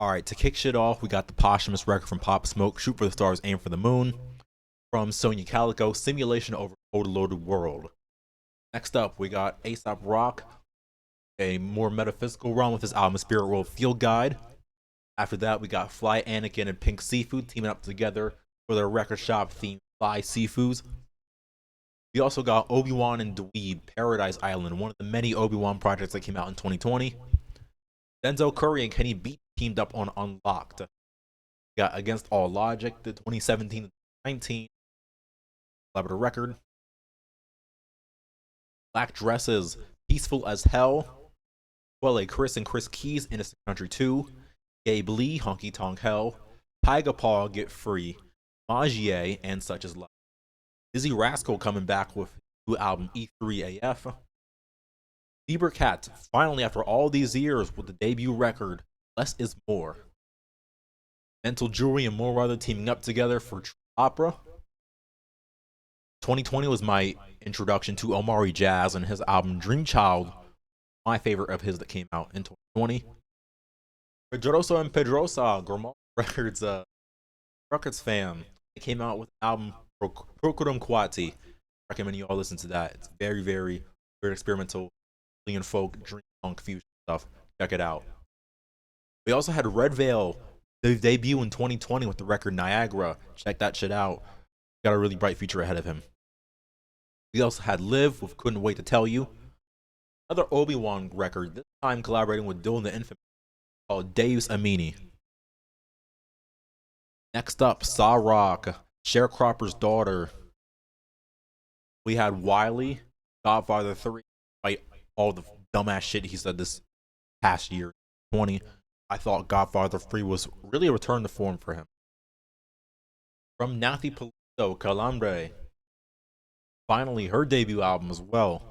Alright, to kick shit off, we got the posthumous record from Pop Smoke, Shoot for the Stars, Aim for the Moon. From Sonya Calico, Simulation Over Overloaded World. Next up, we got A$AP Rock, a more metaphysical run with his album Spirit World Field Guide. After that, we got Fly Anakin and Pink Seafood teaming up together for their record shop theme Fly Seafoods. We also got Obi-Wan and Dweeb, Paradise Island, one of the many Obi-Wan projects that came out in 2020. Denzel Curry and Kenny Beat teamed up on Unlocked. We got Against All Logic, the 2017-19 collaborative record. Black Dresses, Peaceful as Hell. Well, Chris and Chris Keys, Innocent Country 2. Gabe Lee, Honky Tonk Hell. Tyga Paul, Get Free. Magie, and Such Is Life. Dizzy Rascal coming back with new album E3AF. Zebra Cat, finally after all these years with the debut record, Less Is More. Mental Jewelry and Moor Mother teaming up together for True Opera. 2020 was my introduction to Omari Jazz and his album Dream Child, my favorite of his that came out in 2020. Pedrosa and Pedrosa, Gourmand Records fam. They came out with an album Procurum Quati. Recommend you all listen to that. It's very, very experimental, and folk, dream funk fusion stuff. Check it out. We also had Red Veil, the debut in 2020 with the record Niagara. Check that shit out. Got a really bright future ahead of him. We also had Live with Couldn't Wait to Tell You. Another Obi-Wan record, this time collaborating with Dylan the Infamous, called Deus Amini. Next up, Saw Rock, Sharecropper's Daughter. We had Wiley, Godfather 3, like all the dumbass shit he said this past year, 20. I thought Godfather 3 was really a return to form for him. From Nathy Polito, Calambre. Finally, her debut album as well.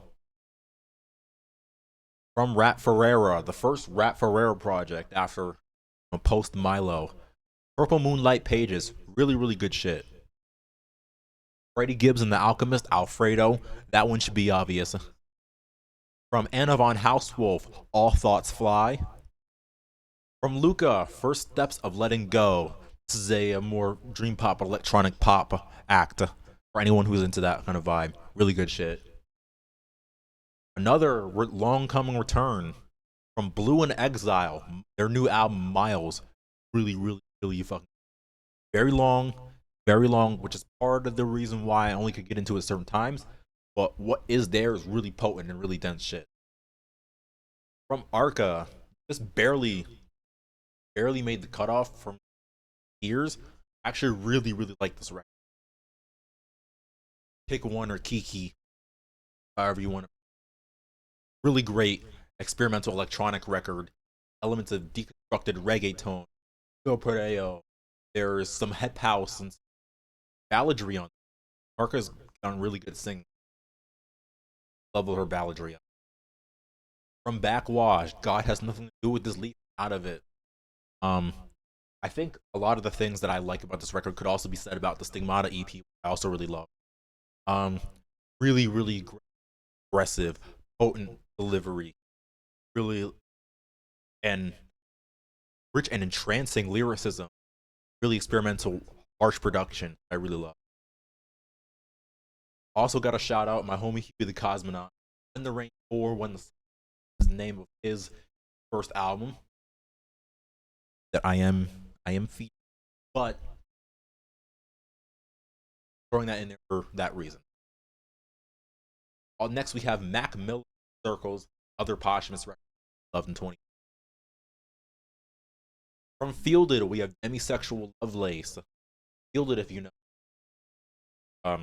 From Rat Ferreira, the first Rat Ferreira project after post Milo. Purple Moonlight Pages, really good shit. Freddie Gibbs and the Alchemist, Alfredo, that one should be obvious. From Anna von Housewolf, All Thoughts Fly. From Luca, First Steps of Letting Go. This is a more dream pop, electronic pop act for anyone who's into that kind of vibe. Really good shit. Another long coming return from Blue and Exile, their new album Miles. Really fucking very long, which is part of the reason why I only could get into it certain times. But what is there is really potent and really dense shit. From Arca, just barely made the cutoff from years. I actually really like this record. Pick one or Kiki, however you want to. Really great experimental electronic record. Elements of deconstructed reggaeton. Go Prodeo. There's some hip house and balladry on it. Arca's done really good singing. Love her balladry. From Backwash, God Has Nothing to Do with This, leave out of it. I think a lot of the things that I like about this record could also be said about the Stigmata EP, which I also really love. Really aggressive, potent delivery, really and rich and entrancing lyricism, really experimental, harsh production. I really love. Also got a shout out my homie Huey the Cosmonaut. In the Rain 4, when the name of his first album that I am featuring, but throwing that in there for that reason. Next we have Mac Miller Circles, other posthumous records loved in 20. From Fielded, we have Demisexual Lovelace. Fielded, if you know.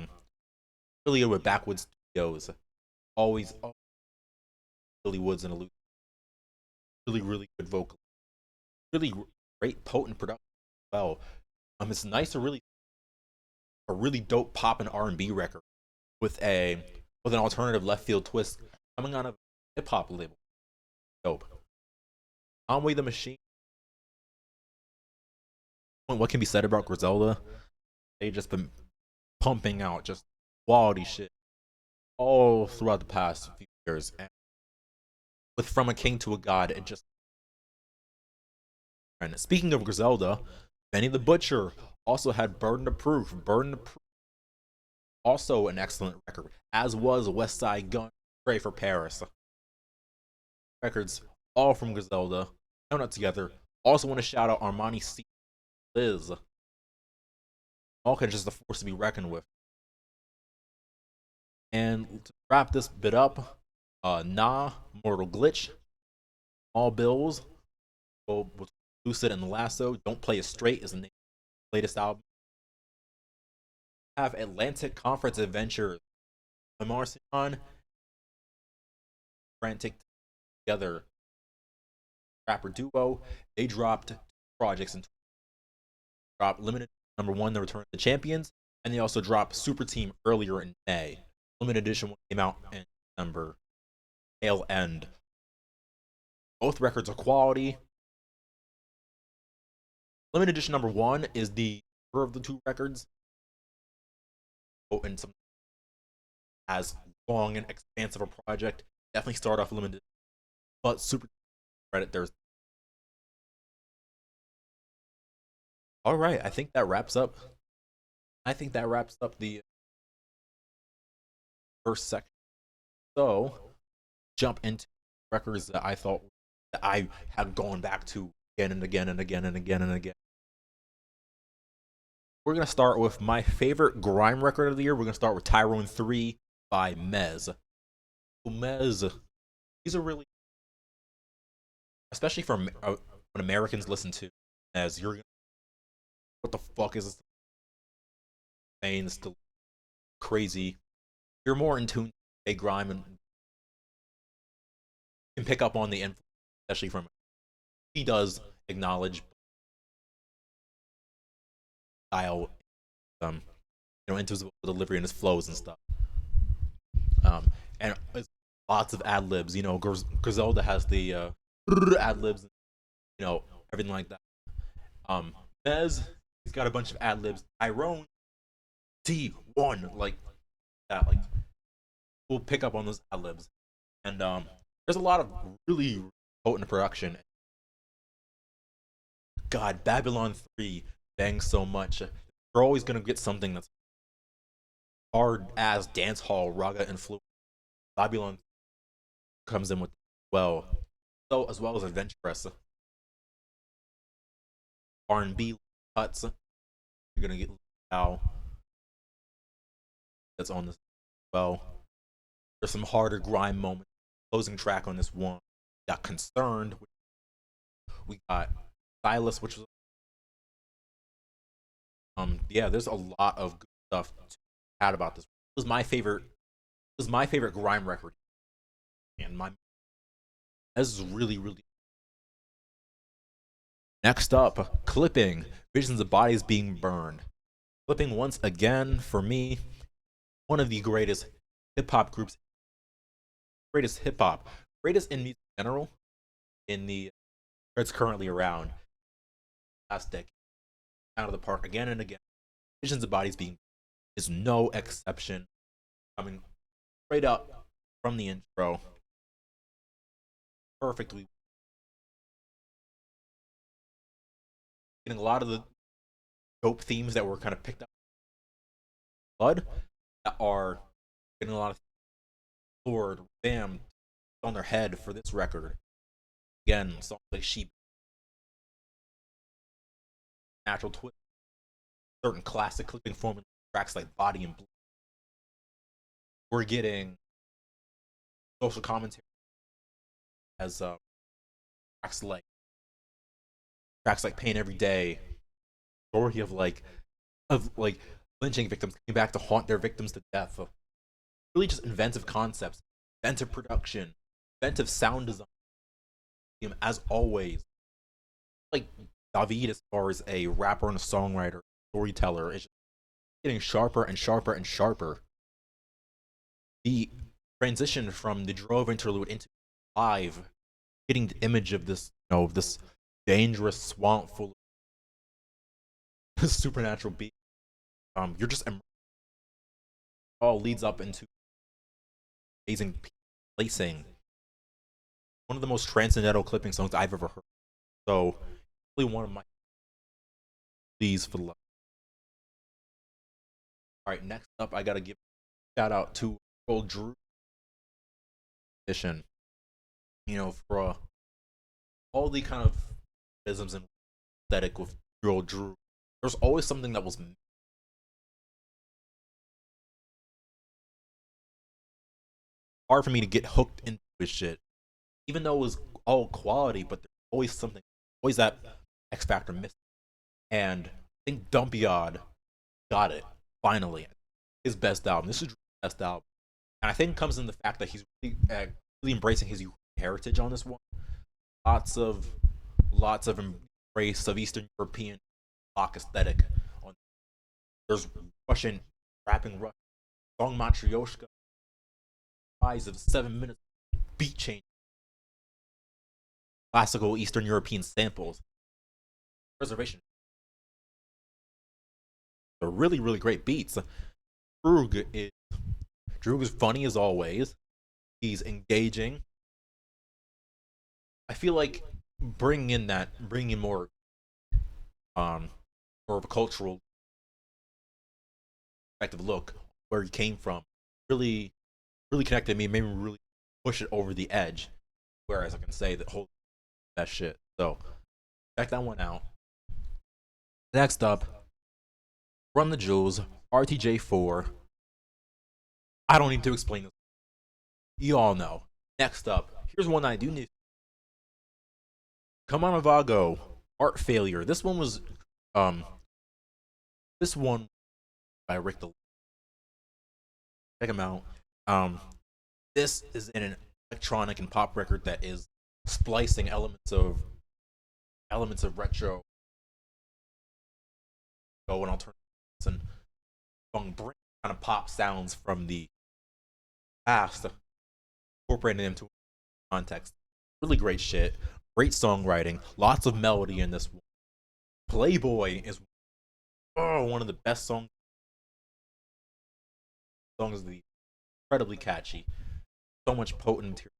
Really good with Backwoods Studios. Always Billy Woods and a loop. Really good vocal. Really great potent production as well. It's nice to a really dope pop and R&B record with an alternative left field twist coming out of a hip hop label. Dope. Conway the Machine. What can be said about Griselda? They've just been pumping out just quality shit all throughout the past few years. And with From a King to a God, it just And speaking of Griselda, Benny the Butcher also had Burden of Proof. Burden of Proof, also an excellent record, as was West Side Gun, Pray for Paris. Records all from Griselda, thrown out together. Also want to shout out Armani C. Liz. All kind of just a force to be reckoned with. And to wrap this bit up, Nah, Mortal Glitch, All Bills, Lucid and Lasso, Don't Play It Straight is the name of the latest album. Have Atlantic Conference Adventures, Marcion, Frantic together, rapper duo. They dropped projects and dropped Limited #1, The Return of the Champions, and they also dropped Super Team earlier in May. Limited edition came out in December, tail end. Both records are quality. Limited edition #1 is the order of the two records. And some as long and expansive a project, definitely start off limited, but super credit there's. All right, I think that wraps up. The first section. So jump into records that I thought that I have gone back to again and again and again and again and again. We're gonna start with my favorite grime record of the year. We're gonna start with Tyrone 3 by Mez. Mez, these are really, especially from when Americans listen to Mez, you're gonna, what the fuck is this? Saying it's still crazy. You're more in tune to grime and can pick up on the influence, especially from he does acknowledge style, into his delivery and his flows and stuff. And it's lots of ad libs. Griselda has the ad libs, everything like that. Mez, he's got a bunch of ad libs. Tyrone, T1, like that. Like, we'll pick up on those ad libs. And there's a lot of really potent production. God, Babylon 3 bangs so much. You're always gonna get something that's hard as dance hall raga influence. Babylon comes in with as well as adventurous R&B cuts. You're gonna get now that's on this well. There's some harder grime moments. Closing track on this one. Got Concerned. We got Silas, which was there's a lot of good stuff to add about this. This was my favorite grime record. And this is really, really. Next up, Clipping, Visions of Bodies Being Burned. Clipping, once again, for me, one of the greatest hip-hop groups. Greatest hip-hop. Greatest in music in general. It's currently around. Last decade. Out of the park again and again. Visions of Bodies Being is no exception. Coming straight up from the intro. Perfectly. Getting a lot of the dope themes that were kind of picked up. Blood that are getting a lot of Lord, bam, on their head for this record. Again, songs like Sheep. Natural twist. Certain classic clipping formula tracks like Body and Blue. We're getting social commentary as tracks like Pain Every Day, story of lynching victims coming back to haunt their victims to death. Really just inventive concepts, inventive production, inventive sound design. As always, like David, as far as a rapper and a songwriter, storyteller, is just getting sharper and sharper and sharper. The transition from the Drove interlude into live, getting the image of this, this dangerous swamp full of supernatural beings. You're just all leads up into amazing placing. One of the most transcendental clipping songs I've ever heard. So Really one of my pleas for love. All right, next up, I gotta give a shout out to old Drew edition. You know, for all the kind of isms and aesthetic with old Drew, there's always something that was hard for me to get hooked into his shit, even though it was all quality. But there's always something, always that X factor missing. And I think Dumpy Odd got it finally. His best album. This is Drew's best album, and I think it comes in the fact that he's really embracing his heritage on this one. Lots of embrace of Eastern European rock aesthetic. On there's Russian rapping, Russian song Matryoshka, rise of 7 minutes beat change, classical Eastern European samples, preservation. They're really great beats. Droog is Droog is funny as always. He's engaging. I feel like bringing in more of a cultural perspective look where he came from really connected me, made me really push it over the edge. Whereas I can say that whole that shit. So check that one out. Next up, Run the Jewels, RTJ4. I don't need to explain this. You all know. Next up, here's one I do need. Come on, Avago, Art Failure. This one by Rick the. Check him out. This is an electronic and pop record that is splicing elements of retro, and alternative and bring kind of pop sounds from the past, incorporating them to context. Really great shit. Great songwriting. Lots of melody in this one. Playboi is one of the best songs of the incredibly catchy. So much potent material.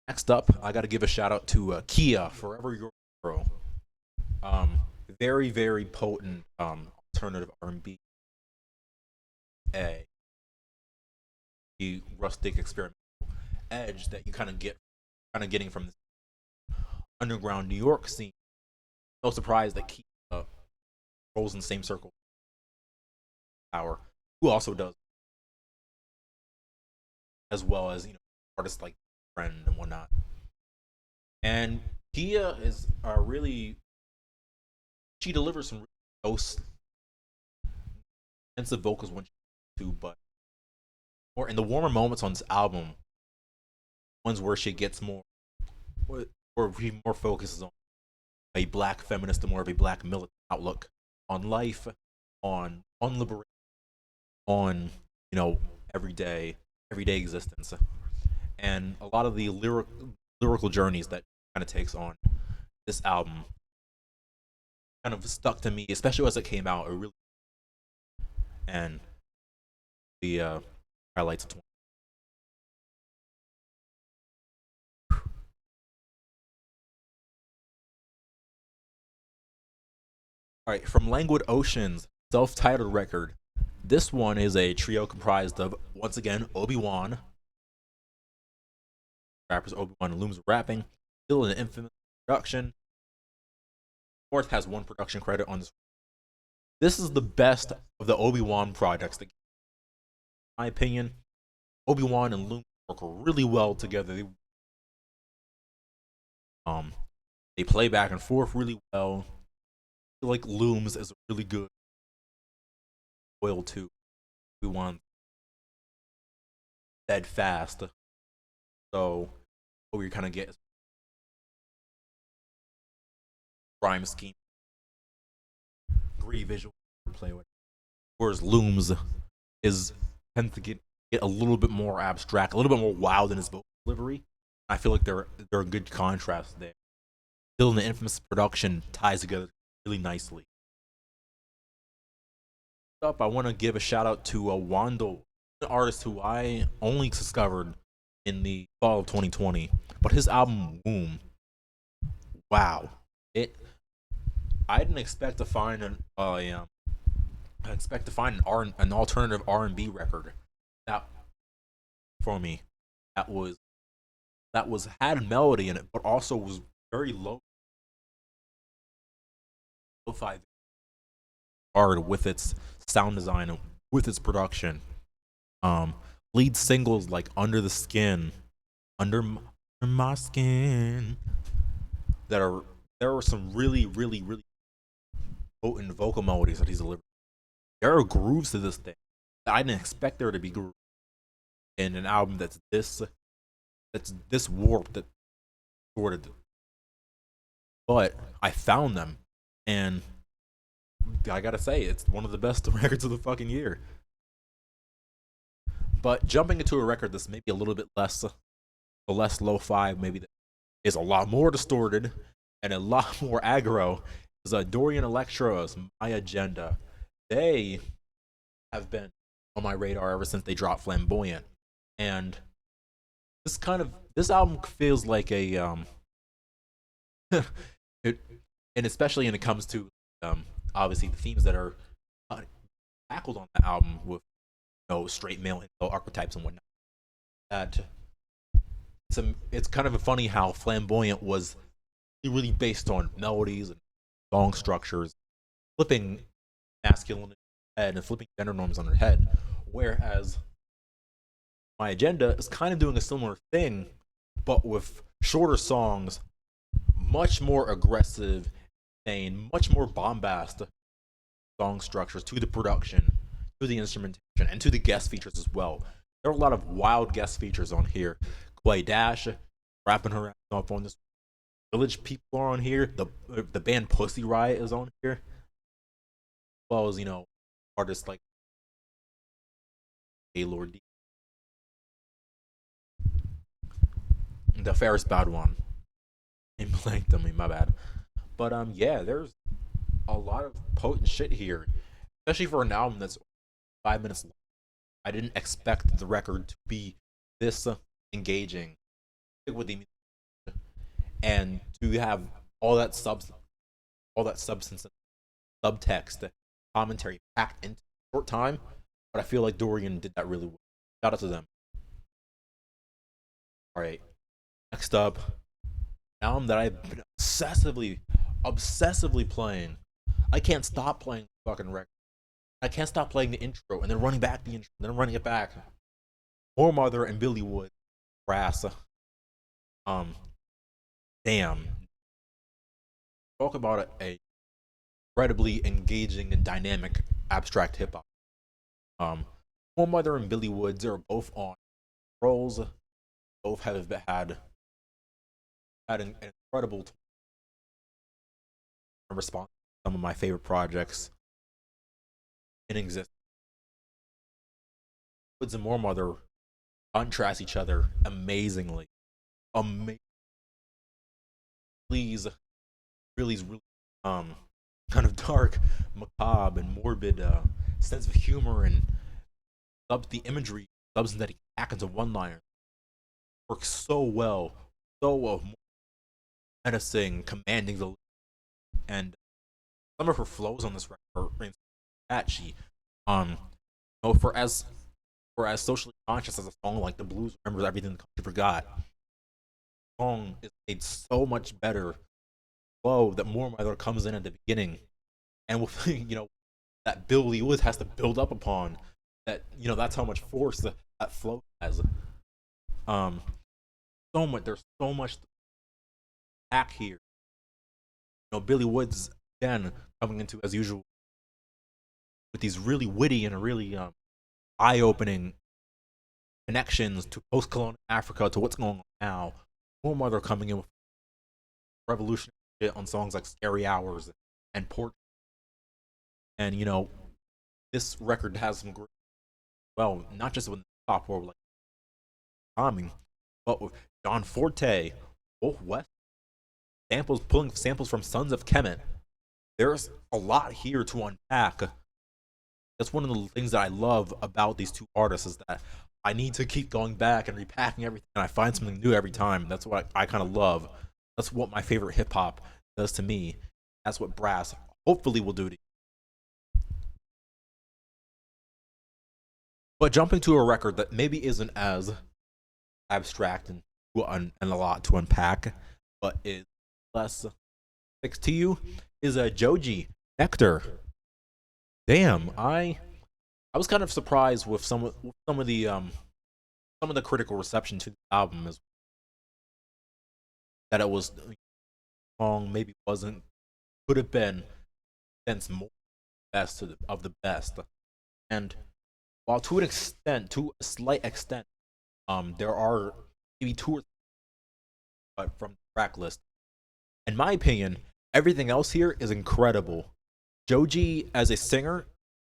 Next up, I got to give a shout out to Kia, Forever Your Hero. Very potent alternative R&B. A rustic experimental edge that you kind of getting from this underground New York scene. No surprise that Kia rolls in the same circle. Power, who also does, as well as artists like Friend and whatnot. And Kia is she delivers some really intensive vocals when she too, but more in the warmer moments on this album, ones where she gets more focuses on a black feminist and more of a black militant outlook on life, on liberation, on everyday existence, and a lot of the lyrical journeys that kind of takes on this album kind of stuck to me, especially as it came out. It really and the highlights of 20. All right, from Languid Oceans, self-titled record. This one is a trio comprised of, once again, Obi-Wan. Rappers Obi-Wan and Looms rapping. Still an infamous production. North has one production credit on this. This is the best of the Obi-Wan projects. In my opinion, Obi-Wan and Looms work really well together. They play back and forth really well. I feel like Looms is a really good oil too. We want steadfast. So what we kind of get is rhyme scheme, gritty visual play with. Whereas Looms tends to get a little bit more abstract, a little bit more wild in his vocal delivery. I feel like they're a good contrast there. Still, the infamous production ties together really nicely. Up, I want to give a shout out to Wandel, an artist who I only discovered in the fall of 2020. But his album Womb, wow, it. I didn't expect to find I expect to find an alternative R&B record that for me that was had melody in it, but also was very lo-fi hard with its sound design and with its production. Um, Lead singles like "Under the Skin," under my skin, that are there are some really potent vocal melodies that he's delivering. There are grooves to this thing that I didn't expect there to be grooves in an album that's this warped, that distorted. But I found them, and I gotta say, it's one of the best records of the fucking year. But jumping into a record that's maybe a little bit less lo-fi, maybe that is a lot more distorted and a lot more aggro, is Dorian Electra's My Agenda. They have been on my radar ever since they dropped Flamboyant, and this album feels like a it, and especially when it comes to obviously the themes that are tackled on the album with straight male archetypes and whatnot. That it's kind of funny how Flamboyant was really based on melodies and song structures, flipping masculine head and flipping gender norms on their head, whereas My Agenda is kind of doing a similar thing, but with shorter songs, much more aggressive and much more bombast song structures to the production, to the instrumentation, and to the guest features as well. There are a lot of wild guest features on here. Quay Dash rapping her ass off on this. Village People are on here. The band Pussy Riot is on here. As well as, artists like Gaylord D. The Ferris Bad one. And blanked on me, my bad. But yeah, there's a lot of potent shit here. Especially for an album that's 5 minutes long. I didn't expect the record to be this engaging with the music, and to have all that substance, subtext, commentary packed into a short time. But I feel like Dorian did that really well. Shout out to them. All right, next up, an album that I've been obsessively playing. I can't stop playing the fucking record. I can't stop playing the intro and then running back the intro and then running it back. Moor Mother and Billy Wood, Brass. Damn. Talk about a incredibly engaging and dynamic abstract hip hop. Moor Mother and Billy Woods are both on roles. Both have had an incredible response to some of my favorite projects in existence. Woods and Moor Mother contrast each other amazingly. Please, really, kind of dark, macabre, and morbid sense of humor and the imagery, substance that he packed into one-liner works so well, menacing, commanding the, and some of her flows on this record are catchy. For as socially conscious as a song like "The Blues Remembers Everything the Country Forgot," the song is made so much better. Flow that Moor Mother comes in at the beginning, and with that Billy Woods has to build up upon. That's how much force that flow has. There's so much back here. Billy Woods again coming into as usual with these really witty and really eye-opening connections to post-colonial Africa, to what's going on now. Moor Mother coming in with revolutionary shit on songs like "Scary Hours" and "Port." And this record has some great, well, not just with pop or like Tommy, but with John Forte, Wolf West, pulling samples from Sons of Kemet. There's a lot here to unpack. That's one of the things that I love about these two artists, is that I need to keep going back and repacking everything. And I find something new every time. That's what I kind of love. That's what my favorite hip hop does to me. That's what brass hopefully will do to you. But jumping to a record that maybe isn't as abstract and a lot to unpack, but is less fixed to you, is a Joji Nectar. Damn, I was kind of surprised with some of the critical reception to the album, as that it was long, maybe wasn't, could have been, sense more best of the best. And while to a slight extent, there are maybe two or three from the track list. In my opinion, everything else here is incredible. Joji as a singer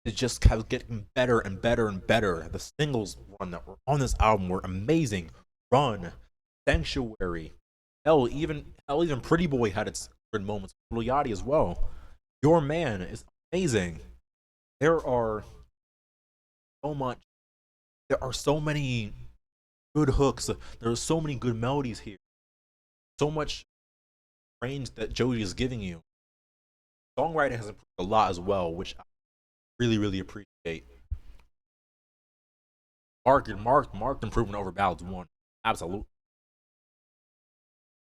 is just kind of getting better and better and better. The singles run that were on this album were amazing. Run, Sanctuary, even Pretty Boy had its good moments. Lil Yachty as well. Your Man is amazing. There are so many good hooks. There are so many good melodies here. So much range that Joji is giving you. Songwriting has improved a lot as well, which I really, really appreciate. Marked improvement over Ballads 1. Absolutely.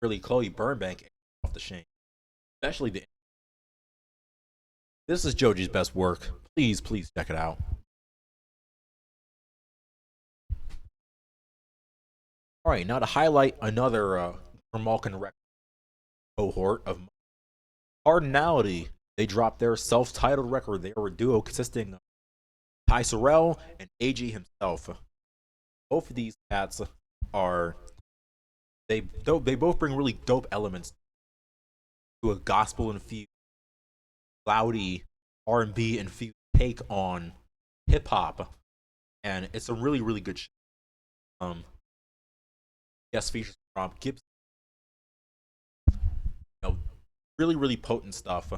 Really, Chloe Burnbank off the chain. Especially this is Joji's best work. Please check it out. Alright, now to highlight another Grimalkin record cohort of Cardinality. They dropped their self-titled record. They are a duo consisting of Ty Sorrell and AG himself. Both of these cats are they both bring really dope elements to a gospel infused, cloudy R&B infused take on hip hop, and it's a really, really good show. Guest features from Gibbs. Really, really potent stuff.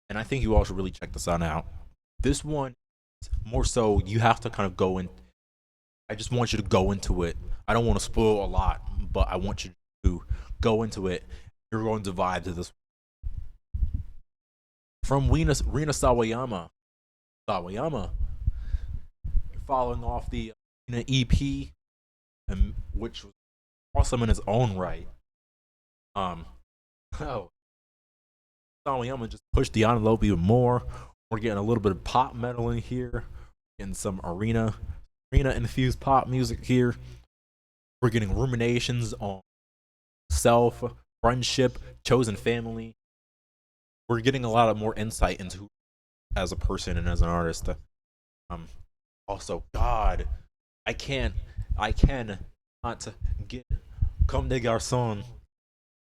And I think you all should really check this out. This one, more so, you have to kind of go in. I just want you to go into it. I don't want to spoil a lot, but I want you to go into it. You're going to vibe to this. From Rina Sawayama, following off the EP, which was awesome in its own right. Sawayama just pushed the envelope even more. We're getting a little bit of pop metal in here, getting some arena infused pop music here. We're getting ruminations on self, friendship, chosen family. We're getting a lot of more insight into who as a person and as an artist. Also, God, I cannot get Comme des Garçons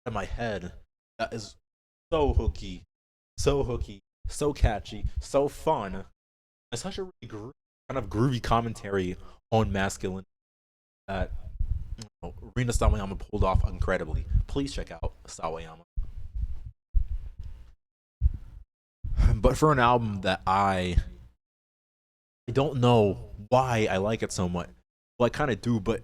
in my head. That is so hooky, so catchy, so fun. It's such a really kind of groovy commentary on masculine that Rina Sawayama pulled off incredibly. Please check out Sawayama. But for an album that I don't know why I like it so much. Well, I kind of do, but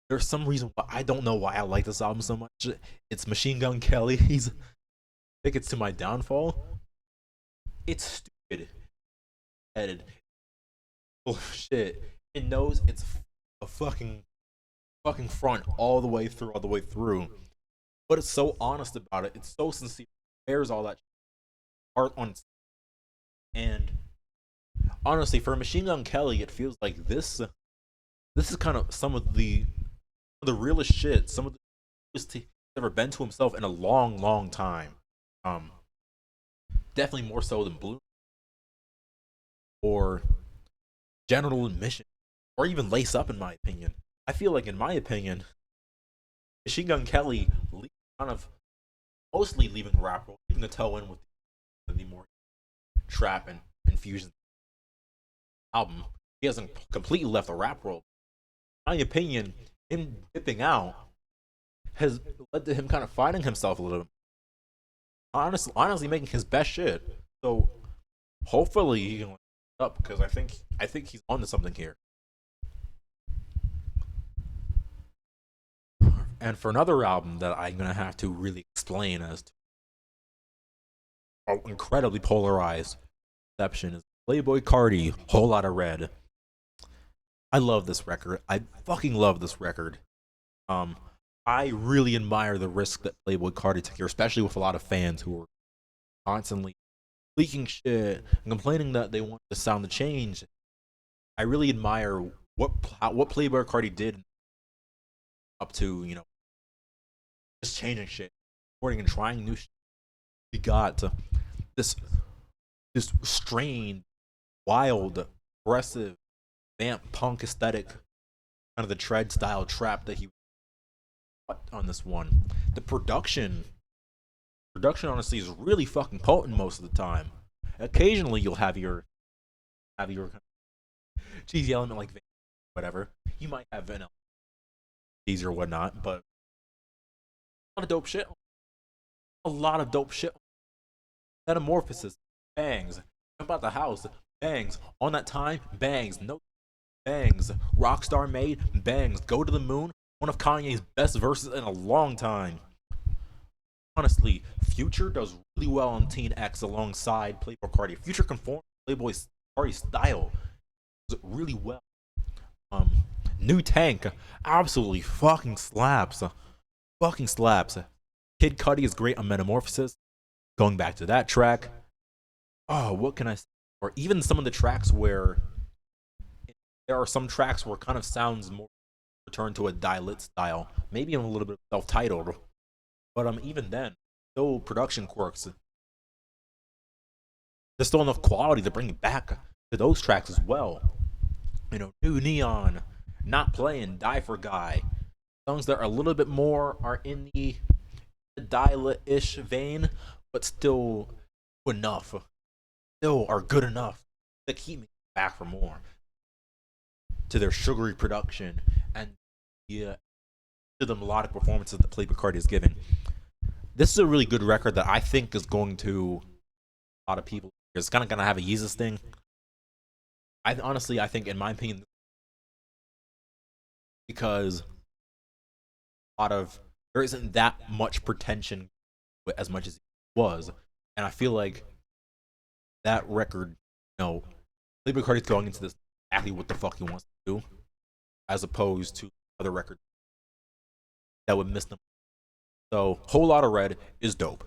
there's some reason why I don't know why I like this album so much. It's Machine Gun Kelly's I think it's To My Downfall. It's stupid. Headed. Bullshit. It knows it's a fucking front all the way through. But it's so honest about it. It's so sincere. It bears all that art on its. And honestly, for Machine Gun Kelly, it feels like this is kind of some of the realest shit, some of the realest he's ever been to himself in a long time. Definitely more so than Blue or General Admission or even Lace Up, in my opinion. I feel like, in my opinion, Machine Gun Kelly kind of mostly leaving rap roll, leaving the toe in with the more trap and infusion album. He hasn't completely left the rap roll. In my opinion, him dipping out has led to him kind of finding himself a little bit. Honestly making his best shit. So hopefully he can up, because I think he's onto something here. And for another album that I'm gonna have to really explain as to how incredibly polarized reception is Playboi Carti, Whole Lotta Red. I love this record. I fucking love this record. I really admire the risk that Playboi Carti took here, especially with a lot of fans who were constantly leaking shit and complaining that they want the sound to change. I really admire what Playboi Carti did up to, you know, just changing shit, recording and trying new shit. We got this strained, wild, aggressive, vamp punk aesthetic, kind of the tread style trap that he on this one. The production honestly is really fucking potent most of the time. Occasionally you'll have your kind of cheesy element like whatever. You might have an cheesy or whatnot, but a lot of dope shit. A lot of dope shit. Metamorphosis, bangs. Jump out the house, bangs. On that time, bangs. No, bangs. Rockstar Made, bangs. Go to the Moon, one of Kanye's best verses in a long time. Honestly, Future does really well on Teen X alongside Playboi Carti. Future conforms Playboi Carti's style does it really well. New Tank absolutely fucking slaps. Fucking slaps. Kid Cudi is great on Metamorphosis. Going back to that track. Oh, what can I say? Or even some of the tracks where there are some tracks where it kind of sounds more return to a die-lit style. Maybe even a little bit self-titled. But even then, still production quirks. There's still enough quality to bring it back to those tracks as well. You know, New Neon, Not Playing, Die for Guy. Songs that are a little bit more are in the die-lit-ish vein, but still enough. Still are good enough to keep me back for more. To their sugary production and to the melodic performances that Playboi Carti is giving. This is a really good record that I think is going to a lot of people. It's kind of going to have a Yeezus thing. I think, in my opinion, because there isn't that much pretension as much as it was, and I feel like that record, you know, Playboi Carti's going into this exactly what the fuck he wants to do, as opposed to other records that would miss them. So, Whole Lotta Red is dope.